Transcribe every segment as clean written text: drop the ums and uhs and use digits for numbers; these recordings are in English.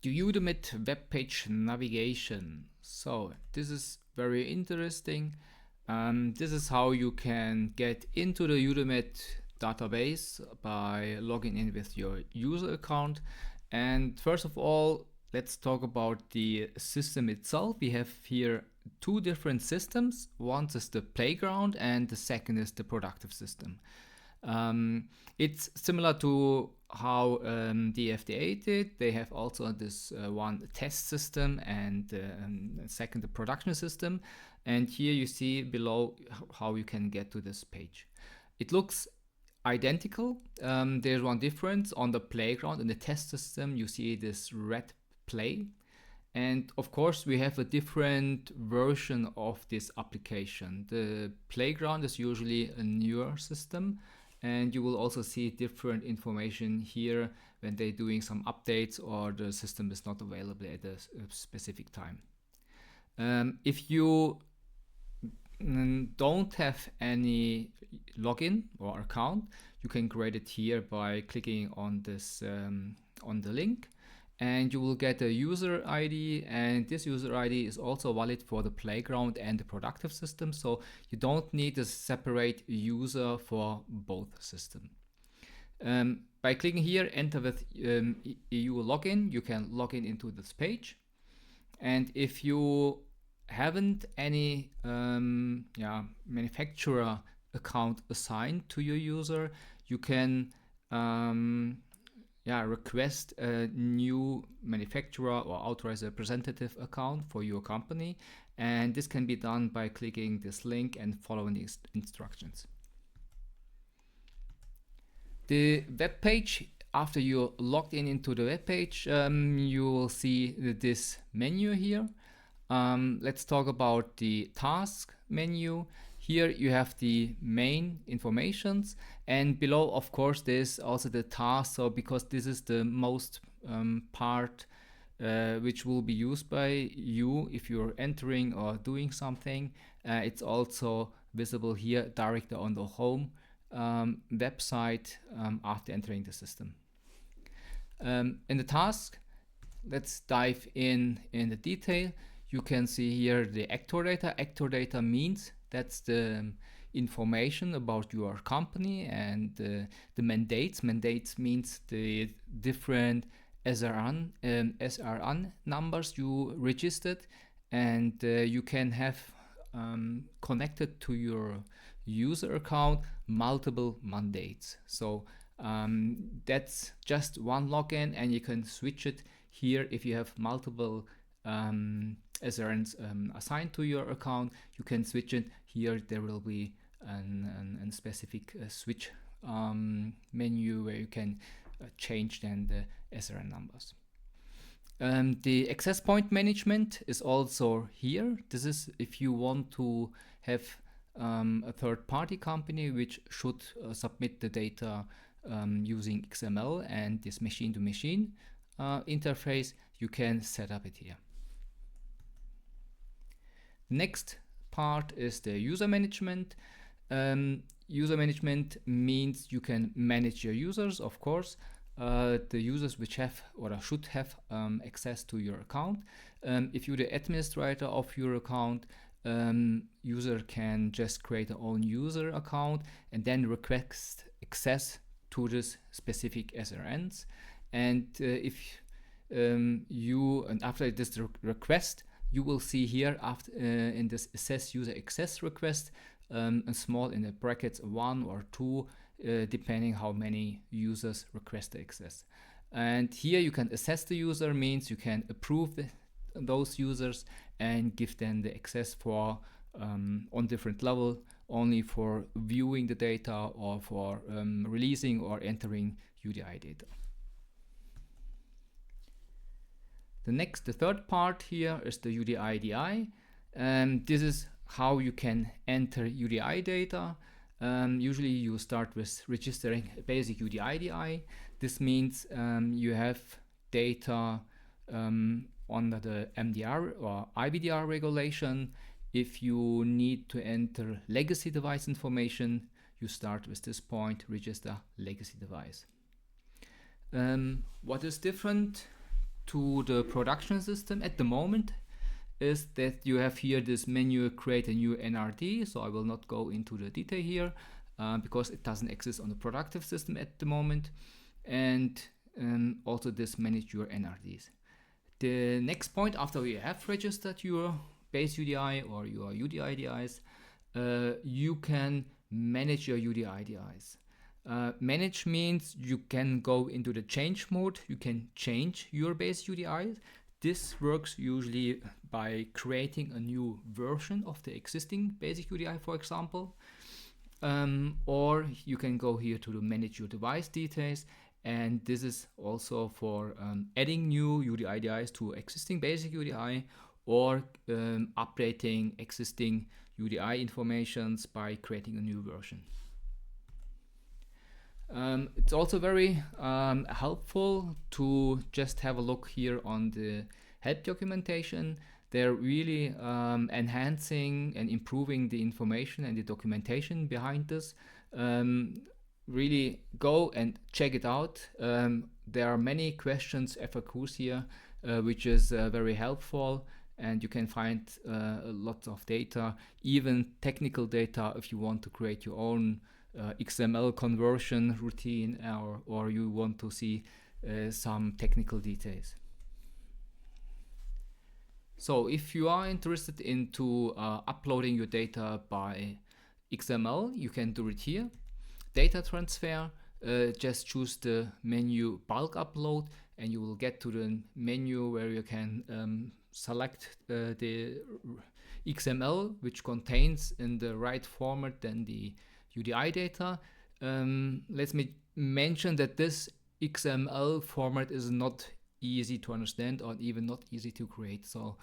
The EUDAMED Webpage Navigation. So this is very interesting. This is how you can get into the EUDAMED database by logging in with your user account. And first of all, let's talk about the system itself. We have here two different systems. One is the playground and the second is the productive system. It's similar to how the FDA did. They have also this one test system and second the production system. And here you see below how you can get to this page. It looks identical. There's one difference on the playground. In the test system, you see this red play. And of course, we have a different version of this application. The playground is usually a newer system. And you will also see different information here when they're doing some updates or the system is not available at a specific time. If you don't have any login or account, you can create it here by clicking on this on the link, and you will get a user ID, and this user ID is also valid for the playground and the productive system, so you don't need a separate user for both systems. By clicking here, enter with EU login, you can log in into this page. And if you haven't any manufacturer account assigned to your user, you can request a new manufacturer or authorized representative account for your company, and this can be done by clicking this link and following these instructions. The web page, after you're logged in into the web page, you will see this menu here. Let's talk about the task menu. Here you have the main informations, and below, of course, there's also the task. So because this is the most part which will be used by you if you're entering or doing something, it's also visible here directly on the home website after entering the system. In the task, let's dive in the detail. You can see here the actor data. Actor data means that's the information about your company, and the mandates. Mandates means the different SRN numbers you registered, and you can have connected to your user account multiple mandates. So that's just one login, and you can switch it here if you have multiple SRNs assigned to your account. You can switch it here. There will be a specific switch menu where you can change then the SRN numbers. The access point management is also here. This is if you want to have a third-party company which should submit the data using XML and this machine-to-machine interface, you can set up it here. Next part is the user management. User management means you can manage your users, of course, the users which have or should have access to your account. If you're the administrator of your account, user can just create their own user account and then request access to this specific SRNs. And after this request, you will see here after in this assess user access request a small in the brackets 1 or 2 depending how many users request the access. And here you can assess the user, means you can approve those users and give them the access for on different level, only for viewing the data or for releasing or entering UDI data. The third part here is the UDI-DI. This is how you can enter UDI data. Usually you start with registering a basic UDI-DI. This means you have data under the MDR or IVDR regulation. If you need to enter legacy device information, you start with this point, register legacy device. What is different to the production system at the moment is that you have here this menu, create a new NRD. So I will not go into the detail here because it doesn't exist on the productive system at the moment. And also this manage your NRDs. The next point after you have registered your base UDI or your UDI-IDIs, you can manage your UDI-IDIs. Manage means you can go into the change mode. You can change your base UDIs. This works usually by creating a new version of the existing basic UDI, for example. Or you can go here to the manage your device details. And this is also for adding new UDI-IDIs to existing basic UDI or updating existing UDI informations by creating a new version. It's also very helpful to just have a look here on the help documentation. They're really enhancing and improving the information and the documentation behind this. Really go and check it out. There are many questions, FAQs here, which is very helpful, and you can find lots of data, even technical data if you want to create your own XML conversion routine or you want to see some technical details. So if you are interested into uploading your data by XML, you can do it here. Data transfer, just choose the menu bulk upload and you will get to the menu where you can select the XML which contains in the right format then the UDI data. Let me mention that this XML format is not easy to understand or even not easy to create. So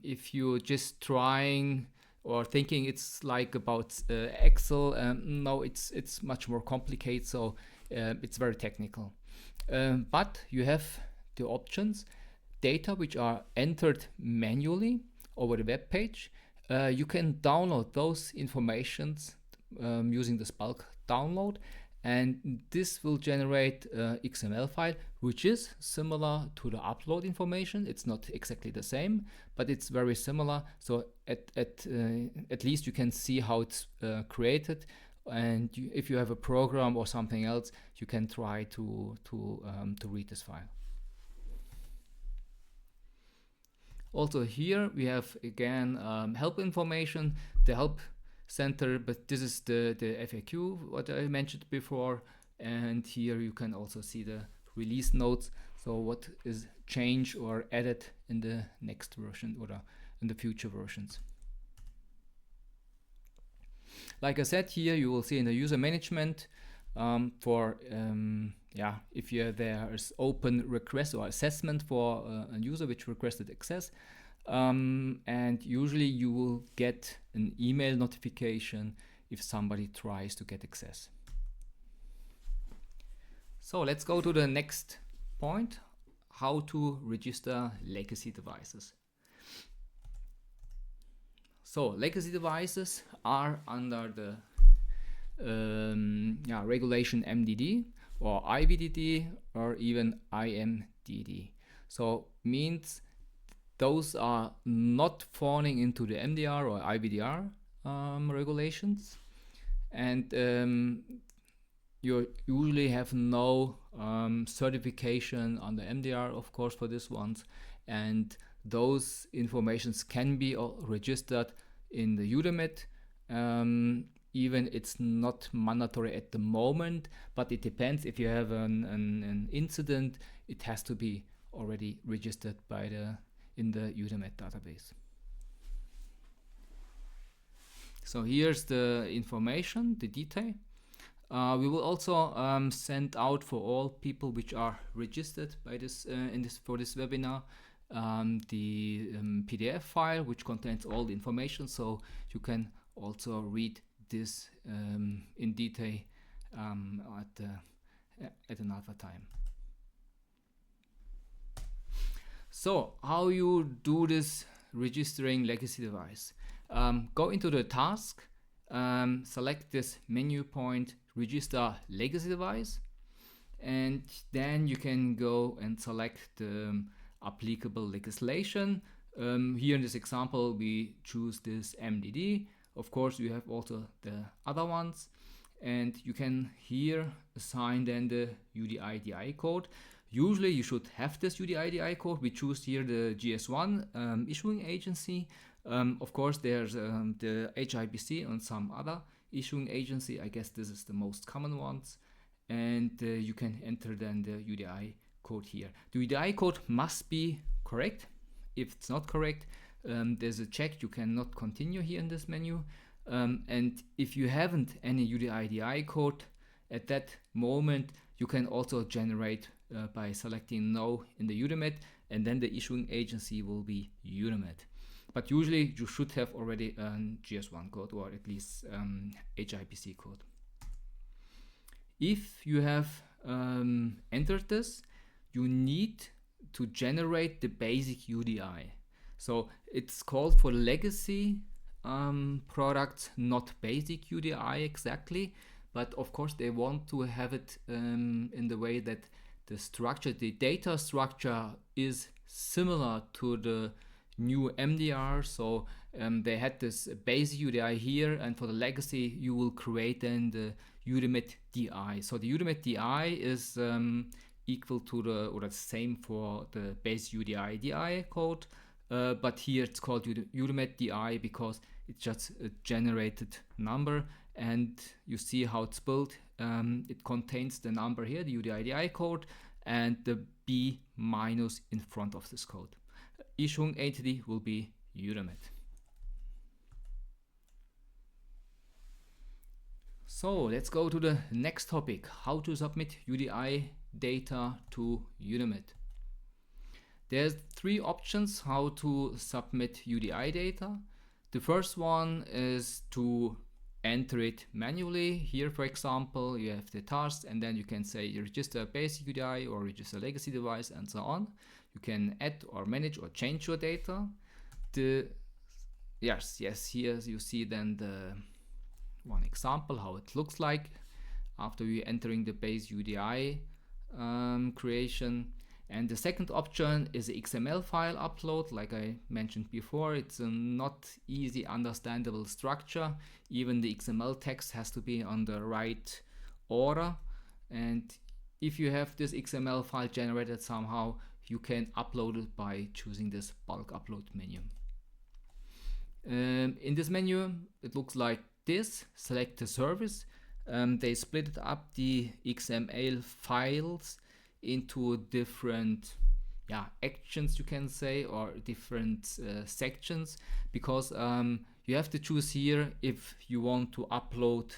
if you're just trying or thinking it's like about Excel, no, it's much more complicated. So it's very technical. But you have the options, data which are entered manually over the web page. You can download those informations using this bulk download, and this will generate a XML file which is similar to the upload information. It's not exactly the same, but it's very similar. So at least you can see how it's created, and if you have a program or something else, you can try to read this file. Also here we have again help information, the help center, but this is the FAQ what I mentioned before, and here you can also see the release notes, so what is changed or added in the next version or in the future versions. Like I said, here you will see in the user management for if there is open request or assessment for a user which requested access, and usually you will get an email notification if somebody tries to get access. So let's go to the next point, how to register legacy devices. So legacy devices are under the regulation MDD or IVDD or even IMDD. So means those are not falling into the MDR or IVDR regulations, and you usually have no certification on the MDR, of course, for this ones, and those informations can be registered in the EUDAMED. Even it's not mandatory at the moment, but it depends. If you have an incident, it has to be already registered in the EUDAMED database. So here's the information, the detail. We will also send out for all people which are registered by this for this webinar the PDF file which contains all the information, so you can also read this in detail at another time. So how you do this registering legacy device? Go into the task, select this menu point, register legacy device, and then you can go and select the applicable legislation. Here in this example we choose this MDD. Of course you have also the other ones, and you can here assign then the UDIDI code. Usually you should have this UDIDI code. We choose here the GS1 issuing agency. Of course there's the HIBC and some other issuing agency. I guess this is the most common ones, and you can enter then the UDI code here. The UDI code must be correct. If it's not correct, there's a check, you cannot continue here in this menu. And if you haven't any UDIDI code at that moment, you can also generate by selecting no in the EUDAMED, and then the issuing agency will be EUDAMED. But usually you should have already a GS1 code, or at least HIPC code. If you have entered this, you need to generate the basic UDI. So it's called for legacy products, not basic UDI exactly, but of course they want to have it in the way that the structure, the data structure is similar to the new MDR. So they had this basic UDI here, and for the legacy you will create then the EUDAMED DI. So the EUDAMED DI is equal to the, or the same for the base UDI DI code, but here it's called EUDAMED DI because it's just a generated number, and you see how it's built. It contains the number here, the UDI DI code, and the B minus in front of this code. Issuing entity will be EUDAMED. So let's go to the next topic, how to submit UDI data to EUDAMED. There's three options how to submit UDI data. The first one is to enter it manually. Here, for example, you have the task, and then you can say you register a basic UDI or register a legacy device and so on. You can add or manage or change your data. Yes, here you see then the one example how it looks like after you entering the base UDI creation. And the second option is the XML file upload. Like I mentioned before, it's a not easy understandable structure. Even the XML text has to be on the right order. And if you have this XML file generated somehow, you can upload it by choosing this bulk upload menu. In this menu, it looks like this. Select the service. They split up the XML files into different actions, you can say, or different sections, because you have to choose here if you want to upload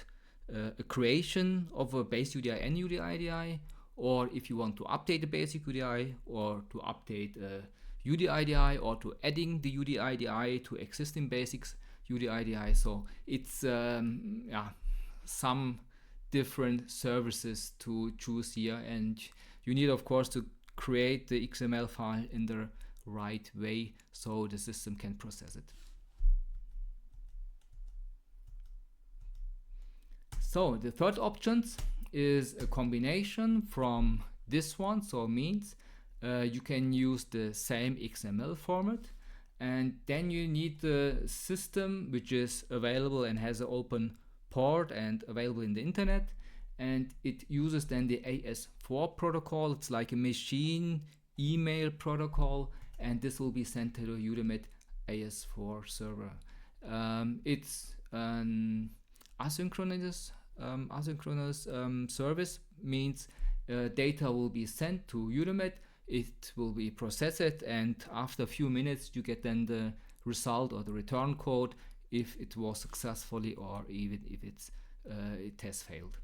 a creation of a base UDI and UDIDI, or if you want to update the basic UDI, or to update UDIDI, or to adding the UDIDI to existing basics UDIDI. So it's some different services to choose here, and you need of course to create the XML file in the right way so the system can process it. So the third option is a combination from this one. So it means you can use the same XML format, and then you need the system which is available and has an open port and available in the internet, and it uses then the AS4 protocol. It's like a machine email protocol, and this will be sent to the EUDAMED AS4 server. It's an asynchronous service, means data will be sent to EUDAMED, it will be processed, and after a few minutes you get then the result or the return code if it was successfully or even if it has failed.